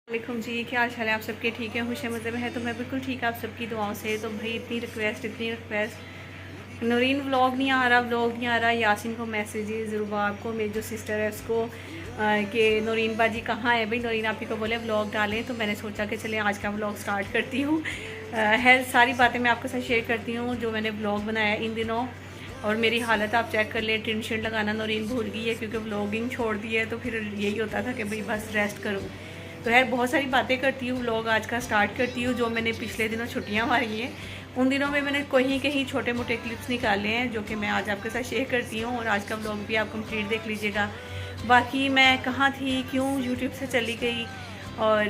वालेकुम जी, क्या हाल चाल है आप सबके? ठीक है, खुश मज़े में है तो मैं बिल्कुल ठीक है आप सबकी दुआओं से। तो भाई इतनी रिक्वेस्ट, नूरीन व्लॉग नहीं आ रहा, यासिन को मैसेजेस, रुबाब को, मेरी जो सिस्टर है उसको कि नूरीन बाजी कहाँ है भाई, नूरीन आप ही को बोले व्लॉग डालें। तो मैंने सोचा कि चलें आज का व्लॉग स्टार्ट करती हूँ। है सारी बातें मैं आपके साथ शेयर करती हूँ जो मैंने व्लॉग बनाया इन दिनों। और मेरी हालत आप चेक कर लें, टेंशन लगाना नूरीन भूल गई है क्योंकि व्लॉगिंग छोड़ दी है। तो फिर यही होता था कि भाई बस रेस्ट करूँ। तो यार बहुत सारी बातें करती हूँ, व्लॉग आज का स्टार्ट करती हूँ। जो मैंने पिछले दिनों छुट्टियाँ मारी हैं उन दिनों में मैंने कहीं छोटे मोटे क्लिप्स निकाले हैं जो कि मैं आज आपके साथ शेयर करती हूँ। और आज का व्लॉग भी आप कंप्लीट देख लीजिएगा। बाकी मैं कहाँ थी, क्यों यूट्यूब से चली गई और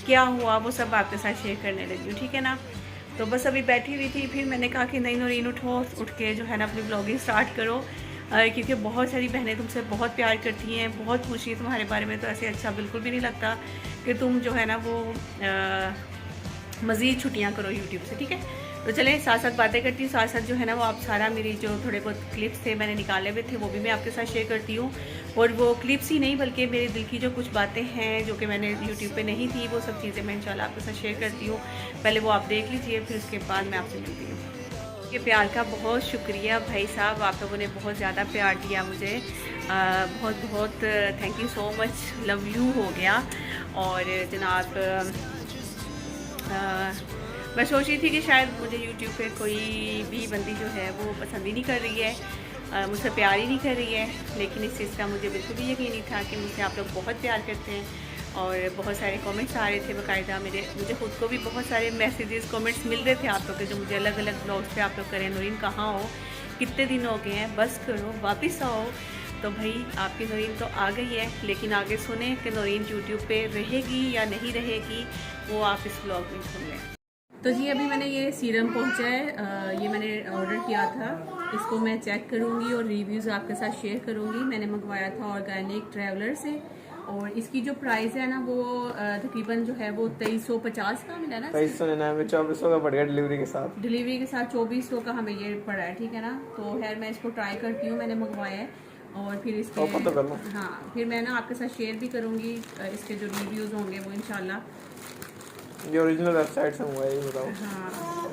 क्या हुआ वो सब आपके साथ शेयर करने लगी हूँ, ठीक है ना। तो बस अभी बैठी हुई थी, फिर मैंने कहा कि नहीं नूरीन उठ के जो है ना अपनी ब्लॉगिंग स्टार्ट करो। क्योंकि बहुत सारी बहनें तुमसे बहुत प्यार करती हैं, बहुत पूछती हैं तुम्हारे बारे में। तो ऐसे अच्छा बिल्कुल भी नहीं लगता कि तुम जो है ना वो मज़ीद छुट्टियाँ करो यूट्यूब से, ठीक है। तो चलें साथ साथ बातें करती हूँ, साथ साथ जो है ना वो आप सारा मेरी जो थोड़े बहुत क्लिप्स थे मैंने निकाले हुए थे वो भी मैं आपके साथ शेयर करती हूँ। और वो क्लिप्स ही नहीं बल्कि मेरे दिल की जो कुछ बातें हैं जो कि मैंने यूट्यूब पे नहीं थी वो सब चीज़ें मैं इंशाल्लाह आपके साथ शेयर करती हूँ। पहले वो आप देख लीजिए, फिर उसके बाद मैं आपसे मिलती हूँ। ये प्यार का बहुत शुक्रिया भाई साहब, आप लोगों ने बहुत ज़्यादा प्यार दिया मुझे। बहुत बहुत thank you so much, love you हो गया। और जनाब मैं सोच रही थी कि शायद मुझे यूट्यूब पे कोई भी बंदी जो है वो पसंद ही नहीं कर रही है, मुझसे प्यार ही नहीं कर रही है। लेकिन इस चीज़ का मुझे बिल्कुल भी यकीन नहीं था कि मुझसे आप लोग बहुत प्यार करते हैं। और बहुत सारे कमेंट्स आ रहे थे बाकायदा, मुझे खुद को भी बहुत सारे मैसेजेस कमेंट्स मिल रहे थे आप लोग के, जो मुझे अलग अलग ब्लॉग्स पे आप लोग करें नूरीन कहाँ हो, कितने दिन हो गए हैं, बस करो वापस आओ। तो भाई आपकी नूरीन तो आ गई है, लेकिन आगे सुने कि नूरीन यूट्यूब पे रहेगी या नहीं रहेगी वो आप इस ब्लॉग में सुन लें। तो जी अभी मैंने ये सीरम पहुंचा है, ये मैंने ऑर्डर किया था। इसको मैं चेक करूंगी और रिव्यूज़ आपके साथ शेयर करूंगी। मैंने मंगवाया था ऑर्गेनिक ट्रैवलर से और इसकी जो प्राइस है ना वो तकरीबन जो है वो 2350 का मिला ना, 2399 2400 का पड़ गया डिलीवरी के साथ। 2400 का हमें ये पड़ा है, ठीक है ना। तो खैर मैं इसको ट्राई करती हूँ, मैंने मंगवाया है और फिर इसके तो कर लो। हाँ फिर मैं ना आपके साथ शेयर भी करूँगी इसके जो रिव्यूज़ होंगे वो इंशाल्लाह। ये ओरिजिनल वेबसाइट से हुआ है, ये बताओ। हाँ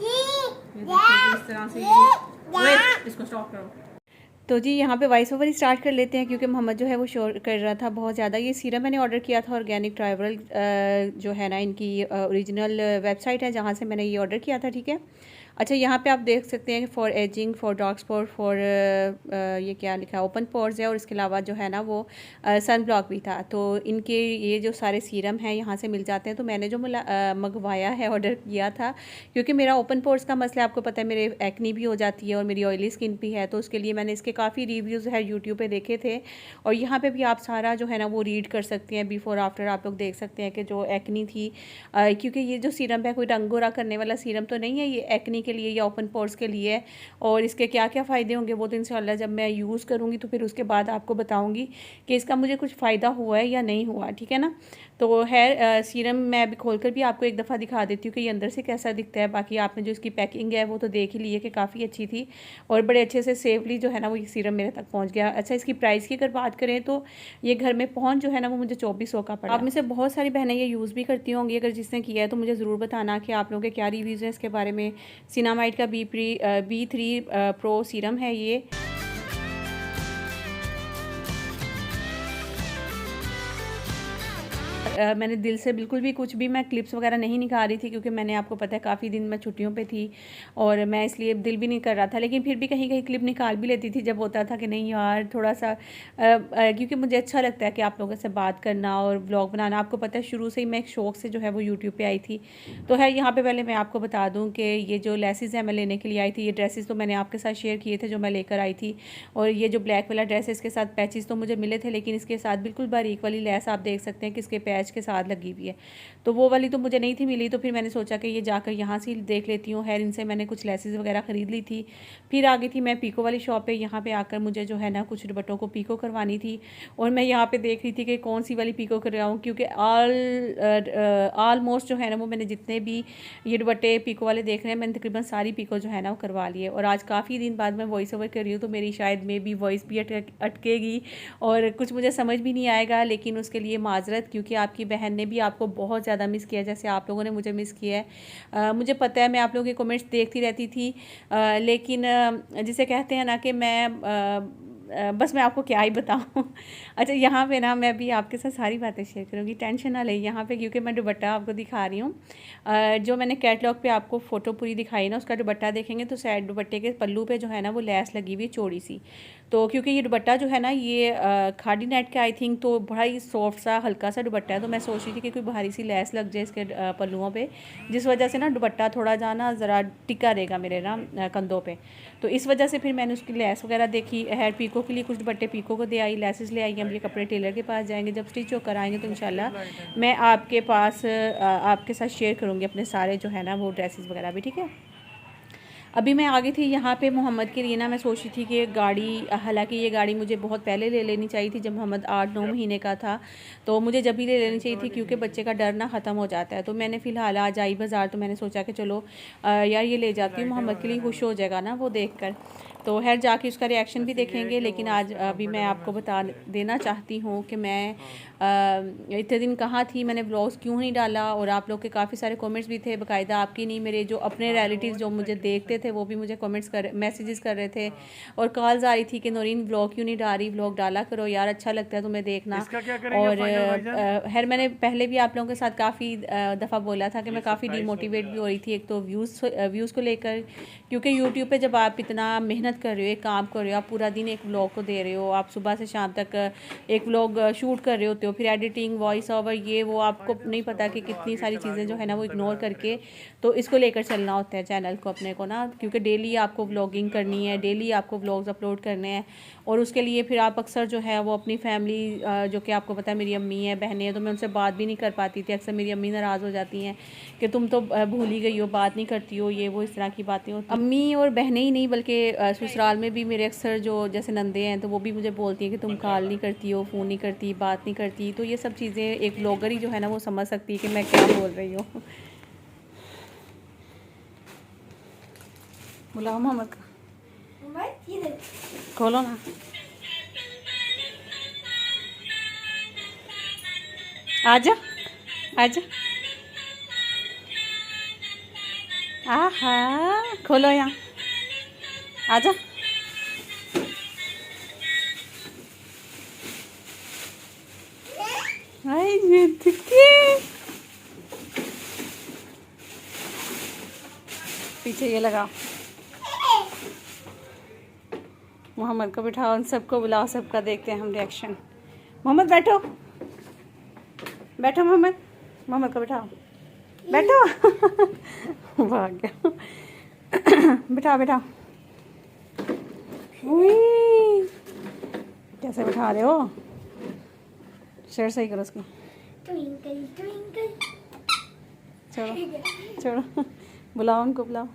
ये देखिए इस तरह से ये इसको स्टॉप करो। तो जी यहाँ पे वॉइस ओवर ही स्टार्ट कर लेते हैं क्योंकि मोहम्मद जो है वो शोर कर रहा था बहुत ज़्यादा। ये सीरम मैंने ऑर्डर किया था ऑर्गेनिक ट्राइवल जो है ना इनकी ओरिजिनल वेबसाइट है जहाँ से मैंने ये ऑर्डर किया था, ठीक है। अच्छा यहाँ पे आप देख सकते हैं for ageing, for dark spot, for ये क्या लिखा है, ओपन पोर्स है। और इसके अलावा जो है ना वो सन ब्लॉक भी था। तो इनके ये जो सारे सीरम हैं यहाँ से मिल जाते हैं। तो मैंने जो मंगवाया है, ऑर्डर किया था, क्योंकि मेरा ओपन पोर्स का मसला आपको पता है, मेरे एक्नी भी हो जाती है और मेरी ऑयली स्किन भी है। तो उसके लिए मैंने इसके काफ़ी रिव्यूज़ है यूट्यूब पे देखे थे और यहाँ पे भी आप सारा जो है ना वो रीड कर सकते हैं, बिफोर आफ्टर आप लोग देख सकते हैं कि जो एक्नी थी, क्योंकि ये जो सीरम है कोई रंग गोरा करने वाला सीरम तो नहीं है, ये एक्नी के लिए या ओपन पोर्स के लिए है। और इसके क्या क्या फ़ायदे होंगे वो तो इंशाल्लाह जब मैं यूज़ करूँगी तो फिर उसके बाद आपको बताऊँगी कि इसका मुझे कुछ फ़ायदा हुआ है या नहीं हुआ, ठीक है ना। तो है सीरम मैं अभी खोलकर भी आपको एक दफ़ा दिखा देती हूँ कि ये अंदर से कैसा दिखता है। बाकी आपने जो इसकी पैकिंग है वो तो देख ही ली है कि काफ़ी अच्छी थी और बड़े अच्छे से सेफली जो है ना वो ये सीरम मेरे तक पहुँच गया। अच्छा इसकी प्राइस की अगर बात करें तो ये घर में पहुँच जो है ना वो मुझे 2400 का पड़ा। आप में से बहुत सारी बहनें ये यूज़ भी करती होंगी, अगर जिसने किया है तो मुझे ज़रूर बताना कि आप लोगों के क्या रिव्यूज़ हैं इसके बारे में। सिनामाइड का B3 प्रो सीरम है ये। मैंने दिल से बिल्कुल भी कुछ भी मैं क्लिप्स वगैरह नहीं निकाल रही थी क्योंकि मैंने आपको पता है काफ़ी दिन मैं छुट्टियों पे थी और मैं इसलिए दिल भी नहीं कर रहा था। लेकिन फिर भी कहीं कहीं क्लिप निकाल भी लेती थी जब होता था कि नहीं यार थोड़ा सा क्योंकि मुझे अच्छा लगता है कि आप लोगों से बात करना और ब्लॉग बनाना। आपको पता है शुरू से ही मैं एक शौक़ से जो है वो यूट्यूब पर आई थी। तो है यहाँ पर पहले मैं आपको बता दूँ कि ये जो लेसिस है मैं लेने के लिए आई थी। ये ड्रेसेस तो मैंने आपके साथ शेयर किए थे जो मैं लेकर आई थी। और ये जो ब्लैक वाला ड्रेस है इसके साथ पैचेस तो मुझे मिले थे, लेकिन इसके साथ बिल्कुल बारीक वाली लेस आप देख सकते हैं कि इसके पैच पैच के साथ लगी हुई है, तो वो वाली तो मुझे नहीं थी मिली। तो फिर मैंने सोचा कि ये जाकर यहाँ से देख लेती हूँ। खैर इनसे मैंने कुछ लेसेस वगैरह ख़रीद ली थी। फिर आ गई थी मैं पीको वाली शॉप पे। यहाँ पे आकर मुझे जो है ना कुछ दुपट्टों को पीको करवानी थी, और मैं यहाँ पे देख रही थी कि कौन सी वाली पीको करवाऊँ, क्योंकि ऑलमोस्ट जो है ना वो मैंने जितने भी ये दुपट्टे पीको वाले देख रहे हैं मैंने तकरीबन सारी पीको जो है ना वो करवा ली है। और आज काफ़ी दिन बाद मैं वॉइस ओवर कर रही हूँ, तो मेरी शायद मे बी वॉइस भी अटकेगी और कुछ मुझे समझ भी नहीं आएगा, लेकिन उसके लिए माजरत, क्योंकि आपकी बहन ने भी आपको बहुत ज़्यादा मिस किया जैसे आप लोगों ने मुझे मिस किया है। मुझे पता है मैं आप लोगों के कमेंट्स देखती रहती थी, लेकिन जिसे कहते हैं ना कि मैं बस मैं आपको क्या ही बताऊं। अच्छा यहाँ पे ना मैं भी आपके साथ सारी बातें शेयर करूँगी, टेंशन ना ले यहाँ पे, क्योंकि मैं दुपट्टा आपको दिखा रही हूँ। जो मैंने कैटलॉग पे आपको फ़ोटो पूरी दिखाई ना, उसका दुपट्टा देखेंगे तो साइड दुपट्टे के पल्लू पे जो है ना वो लेस लगी हुई चौड़ी सी। तो क्योंकि ये दुपट्टा जो है ना ये खादी नेट का आई थिंक, तो बड़ा ही सॉफ्ट सा हल्का सा दुपट्टा है। तो मैं सोच रही थी कि कोई भारी सी लेस लग जाए इसके पल्लुओं पे, जिस वजह से ना दुपट्टा थोड़ा जाना ज़रा टिका रहेगा मेरे ना कंधों पे। तो इस वजह से फिर मैंने उसकी लेस वगैरह देखी। हेयर पीको के लिए कुछ दुपट्टे पीको को दे आई, लेसेस ले आई। हम ये कपड़े टेलर के पास जाएंगे, जब स्टिच होकर आएंगे तो इंशाल्लाह मैं आपके पास आपके साथ शेयर करूँगी अपने सारे जो है ना वो ड्रेसेस वगैरह भी, ठीक है। अभी मैं आ गई थी यहाँ पे मोहम्मद के लिए ना। मैं सोच रही थी कि गाड़ी, हालांकि ये गाड़ी मुझे बहुत पहले ले लेनी चाहिए थी, जब मोहम्मद 8-9 महीने का था, तो मुझे जब भी ले लेनी चाहिए थी, क्योंकि बच्चे का डर ना ख़त्म हो जाता है। तो मैंने फ़िलहाल आज आई बाज़ार, तो मैंने सोचा कि चलो यार ये ले जाती हूँ, मोहम्मद के लिए खुश हो जाएगा ना वो देख कर। तो खैर जाके उसका रिएक्शन भी देखेंगे, लेकिन आज अभी मैं आपको बता देना चाहती हूँ कि मैं इतने दिन कहाँ थी, मैंने व्लॉग्स क्यों नहीं डाला। और आप लोग के काफ़ी सारे कमेंट्स भी थे बाकायदा, आपकी नहीं मेरे जो अपने रिलेटिव्स जो मुझे देखते थे वो भी मुझे कमेंट्स मैसेजेस कर रहे थे, और कॉल्स आ रही थी कि नौरीन व्लॉग क्यों नहीं डाल रही, व्लॉग डाला करो यार, अच्छा लगता है तुम्हें देखना। और खैर मैंने पहले भी आप लोगों के साथ काफ़ी दफ़ा बोला था कि मैं काफ़ी डिमोटिवेट भी हो रही थी, एक तो व्यूज़ को लेकर, क्योंकि यूट्यूब पर जब आप इतना मेहनत कर रहे हो, एक काम कर रहे हो, आप पूरा दिन एक व्लॉग को दे रहे हो, आप सुबह से शाम तक एक व्लॉग शूट कर रहे होते हो, फिर एडिटिंग, वॉइस ओवर, ये वो, आपको नहीं पता कि कितनी सारी चीज़ें जो है ना वो इग्नोर करके तो इसको लेकर चलना होता है चैनल को अपने को ना, क्योंकि डेली आपको व्लॉगिंग करनी है, डेली आपको व्लॉग्स अपलोड करने हैं। और उसके लिए फिर आप अक्सर जो है वो अपनी फैमिली, जो कि आपको पता है मेरी अम्मी है, बहनें हैं, तो मैं उनसे बात भी नहीं कर पाती थी। अक्सर मेरी अम्मी नाराज़ हो जाती हैं कि तुम तो भूल ही गई हो, बात नहीं करती हो, ये वो इस तरह की बातें होती। अम्मी और बहनें ही नहीं बल्कि ससुराल में भी मेरे अक्सर जो जैसे नंदे हैं तो वो भी मुझे बोलती हैं कि तुम कॉल नहीं करती हो, फ़ोन नहीं करती, बात नहीं करती। तो ये सब चीज़ें एक ब्लॉगर ही जो है ना वो समझ सकती है कि मैं क्या बोल रही हूँ। बुलाओ मोहम्मद का, खोलो ना। आजा आजा, आहा खोलो यहाँ, आजा। पीछे ये लगाओ, मोहम्मद को बिठाओ, उन सबको बुलाओ, सबका देखते हैं हम रिएक्शन। मोहम्मद बैठो, बैठो मोहम्मद, मोहम्मद को बिठाओ, बैठो। भाग गया। बिठाओ बिठाओ, कैसे बिठा रहे हो, शेर सही करो उसकी। छोड़ो छोड़ो, बुलाओ उनको, बुलाओ।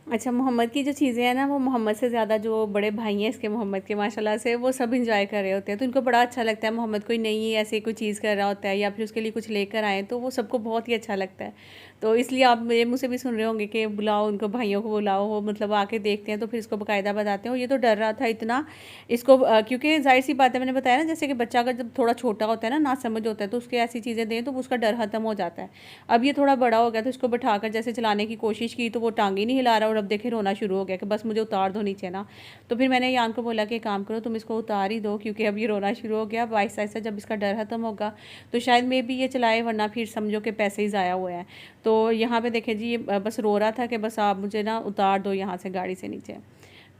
अच्छा मोहम्मद की जो चीज़ें हैं ना वो मोहम्मद से ज़्यादा जो बड़े भाई हैं इसके मोहम्मद के माशाल्लाह से वो सब इंजॉय कर रहे होते हैं, तो इनको बड़ा अच्छा लगता है। मोहम्मद कोई नई ऐसे कोई चीज़ कर रहा होता है या फिर उसके लिए कुछ लेकर आए तो वो सबको बहुत ही अच्छा लगता है। तो इसलिए आप मेरे मुँह से भी सुन रहे होंगे कि बुलाओ उनको, भाइयों को बुलाओ, वो मतलब आके देखते हैं तो फिर इसको बाकायदा बताते हैं। और ये तो डर रहा था इतना इसको, क्योंकि जाहिर सी बात है, मैंने बताया ना जैसे कि बच्चा अगर जब थोड़ा छोटा होता है ना समझ होता है तो उसके ऐसी चीज़ें दें तो उसका डर ख़त्म हो जाता है। अब ये थोड़ा बड़ा हो गया तो इसको बैठाकर जैसे चलाने की कोशिश की तो वो टांग ही नहीं हिला रहा, और अब देखे रोना शुरू हो गया कि बस मुझे उतार दो नीचे ना। तो फिर मैंने यान को बोला कि काम करो तुम इसको उतार ही दो, क्योंकि अब ये रोना शुरू हो गया। अब आहिस्ता आहिस्ता जब इसका डर ख़त्म होगा तो शायद मे भी ये चलाए, वरना फिर समझो कि पैसे ही ज़ाया हुए हैं। तो यहाँ पे देखें जी ये बस रो रहा था कि बस आप मुझे ना उतार दो यहाँ से गाड़ी से नीचे।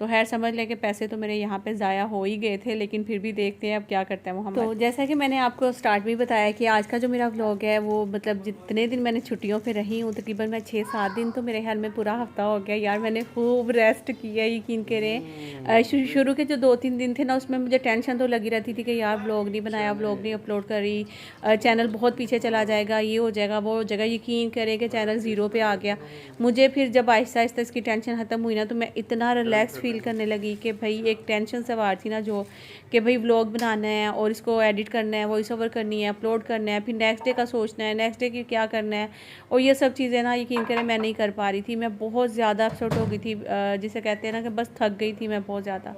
तो खैर समझ लें कि पैसे तो मेरे यहाँ पे ज़ाया हो ही गए थे, लेकिन फिर भी देखते हैं अब क्या करते हैं मोहम्मद। तो जैसा कि मैंने आपको स्टार्ट में बताया कि आज का जो मेरा व्लॉग है वो मतलब जितने दिन मैंने छुट्टियों पे रही हूँ, तकरीबन मैं 6-7 दिन, तो मेरे ख्याल में पूरा हफ्ता हो गया यार, मैंने खूब रेस्ट किया, यकीन करें। शुरू के जो 2-3 दिन थे ना, उसमें मुझे टेंशन तो लगी रहती थी कि यार व्लॉग नहीं बनाया, व्लॉग नहीं अपलोड करी, चैनल बहुत पीछे चला जाएगा, ये हो जाएगा वो हो जाएगा। यकीन करें कि चैनल ज़ीरो पे आ गया। मुझे फिर जब आहिस्ता आहिस्ता इसकी टेंशन ख़त्म हुई ना, तो मैं इतना रिलैक्स फील करने लगी कि भाई एक टेंशन सवार थी ना जो कि भाई व्लॉग बनाना है और इसको एडिट करना है, वॉइस ओवर करनी है, अपलोड करना है, फिर नेक्स्ट डे का सोचना है, नेक्स्ट डे की क्या करना है, और ये सब चीज़ें ना यकीन करें मैं नहीं कर पा रही थी। मैं बहुत ज़्यादा अपसेट हो गई थी, जिसे कहते हैं ना कि बस थक गई थी मैं बहुत ज़्यादा,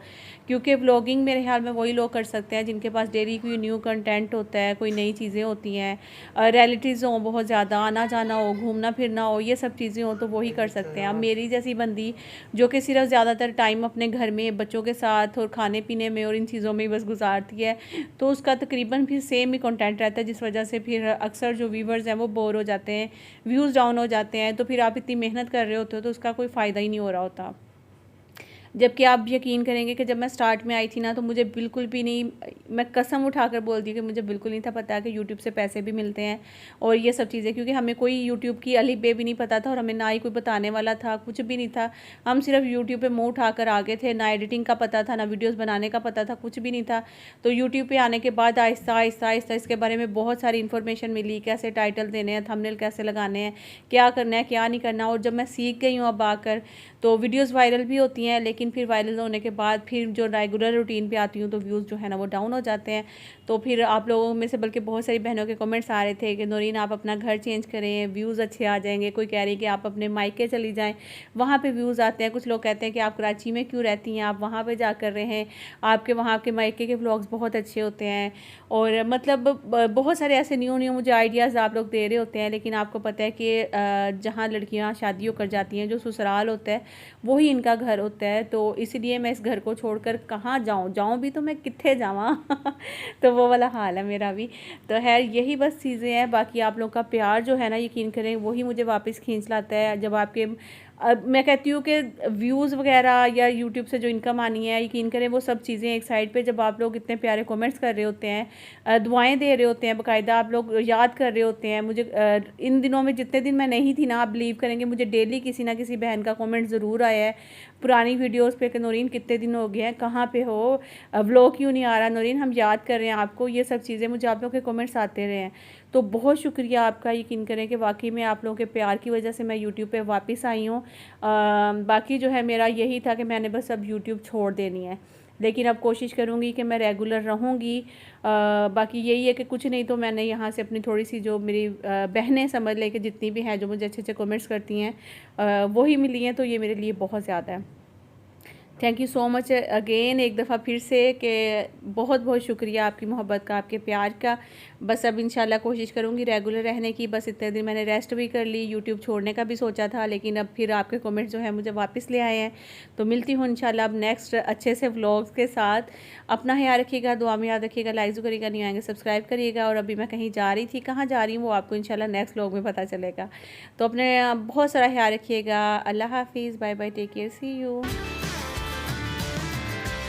क्योंकि व्लॉगिंग मेरे ख्याल में वही लोग कर सकते हैं जिनके पास डेली कोई न्यू कंटेंट होता है, कोई नई चीज़ें होती हैं, रियलिटीज़ हो बहुत ज़्यादा, आना जाना हो, घूमना फिरना हो, ये सब चीज़ें हो तो वही कर सकते हैं। अब मेरी जैसी बंदी जो कि सिर्फ ज़्यादातर टाइम अपने घर में बच्चों के साथ और खाने पीने में और इन चीज़ों में ही बस गुजारती है, तो उसका तकरीबन फिर सेम ही कंटेंट रहता है, जिस वजह से फिर अक्सर जो व्यूवर्स हैं वो बोर हो जाते हैं, व्यूज़ डाउन हो जाते हैं। तो फिर आप इतनी मेहनत कर रहे होते हो तो उसका कोई फ़ायदा ही नहीं हो रहा होता। जबकि आप यकीन करेंगे कि जब मैं स्टार्ट में आई थी ना, तो मुझे बिल्कुल भी नहीं, मैं कसम उठाकर बोलती हूँ कि मुझे बिल्कुल नहीं था पता कि यूट्यूब से पैसे भी मिलते हैं और ये सब चीज़ें, क्योंकि हमें कोई यूट्यूब की अली बे भी नहीं पता था और हमें ना ही कोई बताने वाला था, कुछ भी नहीं था। हम सिर्फ यूट्यूब पे मुँह उठाकर आ गए थे, ना एडिटिंग का पता था, ना वीडियोज़ बनाने का पता था, कुछ भी नहीं था। तो यूट्यूब पर आने के बाद आहिस्ता आहिस्ता आहिस्ता इसके बारे में बहुत सारी इन्फॉर्मेशन मिली, कैसे टाइटल देने हैं, थंबनेल कैसे लगाने हैं, क्या करना है क्या नहीं करना। और जब मैं सीख गई हूँ अब आकर, तो वीडियोज़ वायरल भी होती हैं, लेकिन फिर वायरल होने के बाद फिर जो रेगुलर रूटीन पे आती हूँ तो व्यूज़ जो है ना वो डाउन हो जाते हैं। तो फिर आप लोगों में से बल्कि बहुत सारी बहनों के कमेंट्स आ रहे थे कि नौरीन आप अपना घर चेंज करें, व्यूज़ अच्छे आ जाएंगे। कोई कह रही है कि आप अपने मायके चली जाएं, वहाँ पे व्यूज़ आते हैं। कुछ लोग कहते हैं कि आप कराची में क्यों रहती हैं, आप वहाँ पे जा कर रहे हैं, आपके वहाँ आपके मायके के व्लॉग्स बहुत अच्छे होते हैं। और मतलब बहुत सारे ऐसे न्यू मुझे आइडियाज़ आप लोग दे रहे होते हैं, लेकिन आपको पता है कि जहाँ लड़कियाँ शादी होकर जाती हैं, जो ससुराल होता है वही इनका घर होता है। तो इसलिए मैं इस घर को छोड़कर कहाँ जाऊँ भी तो मैं कित्थे जावां तो वो वाला हाल है मेरा भी। तो खैर यही बस चीज़ें हैं। बाकी आप लोग का प्यार जो है ना, यकीन करें वही मुझे वापस खींच लाता है। जब आपके मैं कहती हूँ कि व्यूज़ वगैरह या यूट्यूब से जो इनकम आनी है, यकीन करें वो सब चीज़ें एक साइड पे, जब आप लोग इतने प्यारे कमेंट्स कर रहे होते हैं, दुआएं दे रहे होते हैं, बाकायदा आप लोग याद कर रहे होते हैं मुझे। इन दिनों में जितने दिन मैं नहीं थी ना, आप बिलीव करेंगे मुझे डेली किसी ना किसी बहन का कमेंट ज़रूर आया है पुरानी वीडियोस पे कि नौरीन कितने दिन हो गए हैं, कहाँ पे हो, व्लॉग क्यों नहीं आ रहा नौरीन, हम याद कर रहे हैं आपको। ये सब चीज़ें मुझे आप लोग के कमेंट्स आते रहे हैं, तो बहुत शुक्रिया आपका। यकीन करें कि वाकई में आप लोगों के प्यार की वजह से मैं यूट्यूब पे वापस आई हूँ। बाकी जो है मेरा यही था कि मैंने बस अब यूट्यूब छोड़ देनी है, लेकिन अब कोशिश करूँगी कि मैं रेगुलर रहूँगी। बाकी यही है कि कुछ नहीं तो मैंने यहाँ से अपनी थोड़ी सी जो मेरी बहनें समझ लें कि जितनी भी हैं जो मुझे अच्छे अच्छे कमेंट्स करती हैं, वही मिली हैं, तो ये मेरे लिए बहुत ज़्यादा है। Thank you so much again, एक दफ़ा फिर से कि बहुत बहुत शुक्रिया आपकी मोहब्बत का, आपके प्यार का। बस अब इंशाल्लाह कोशिश करूँगी रेगुलर रहने की। बस इतने दिन मैंने रेस्ट भी कर ली, यूट्यूब छोड़ने का भी सोचा था, लेकिन अब फिर आपके कमेंट्स जो है मुझे वापस ले आए हैं। तो मिलती हूँ इंशाल्लाह अब नेक्स्ट अच्छे से व्लॉग्स के साथ। अपना ख्याल रखिएगा, दुआ में याद रखिएगा, लाइक करिएगा, नहीं आएंगे सब्सक्राइब करिएगा। और अभी मैं कहीं जा रही थी, कहाँ जा रही हूँ वो आपको इंशाल्लाह नेक्स्ट व्लॉग में पता चलेगा। तो अपने बहुत सारा ख्याल रखिएगा। अल्लाह हाफिज़, bye bye, take care, see you.